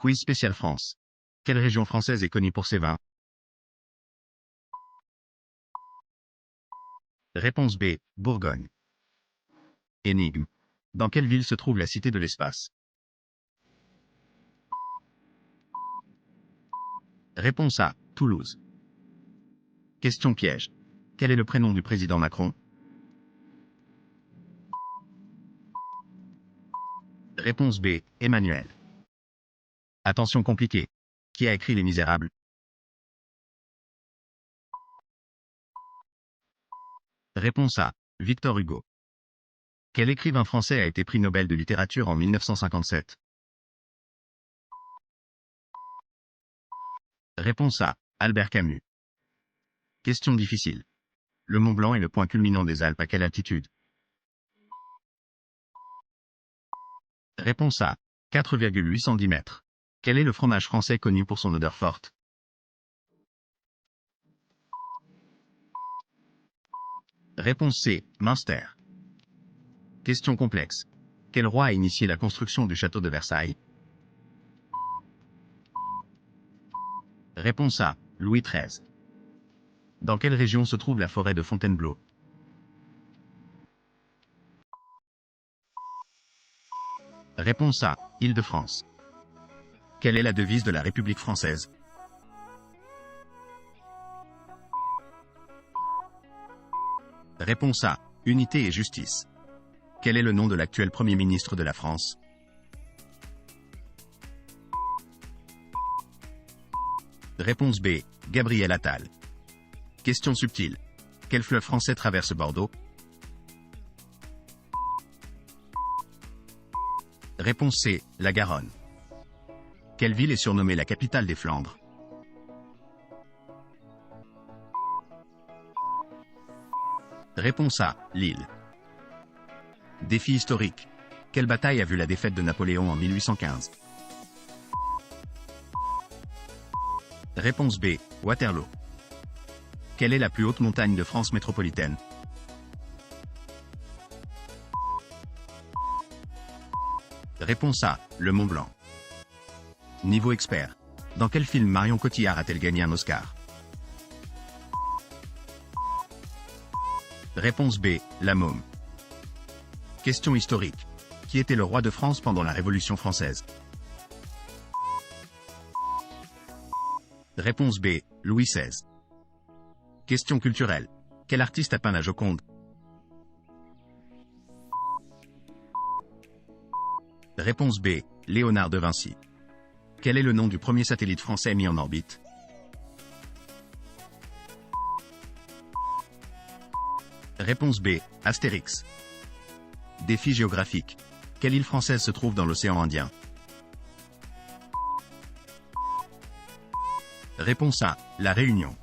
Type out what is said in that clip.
Quiz spécial France. Quelle région française est connue pour ses vins? Réponse B, Bourgogne. Énigme. Dans quelle ville se trouve la Cité de l'Espace? Réponse A, Toulouse. Question piège. Quel est le prénom du président Macron? Réponse B, Emmanuel. Attention compliquée. Qui a écrit Les Misérables? Réponse A, Victor Hugo. Quel écrivain français a été prix Nobel de littérature en 1957? Réponse A, Albert Camus. Question difficile. Le Mont Blanc est le point culminant des Alpes à quelle altitude? Réponse A, 4,810 mètres. Quel est le fromage français connu pour son odeur forte? Réponse C, Münster. Question complexe. Quel roi a initié la construction du château de Versailles? Réponse A, Louis XIII. Dans quelle région se trouve la forêt de Fontainebleau? Réponse A, Île-de-France. Quelle est la devise de la République française? Réponse A, Unité et justice. Quel est le nom de l'actuel Premier ministre de la France? Réponse B, Gabriel Attal. Question subtile. Quel fleuve français traverse Bordeaux? Réponse C, la Garonne. Quelle ville est surnommée la capitale des Flandres? Réponse A, Lille. Défi historique. Quelle bataille a vu la défaite de Napoléon en 1815? Réponse B, Waterloo. Quelle est la plus haute montagne de France métropolitaine? Réponse A, le Mont Blanc. Niveau expert. Dans quel film Marion Cotillard a-t-elle gagné un Oscar? Réponse B, La Môme. Question historique. Qui était le roi de France pendant la Révolution française? Réponse B, Louis XVI. Question culturelle. Quel artiste a peint la Joconde? Réponse B, Léonard de Vinci. Quel est le nom du premier satellite français mis en orbite? Réponse B, Astérix. Défi géographique. Quelle île française se trouve dans l'océan Indien? Réponse A, La Réunion.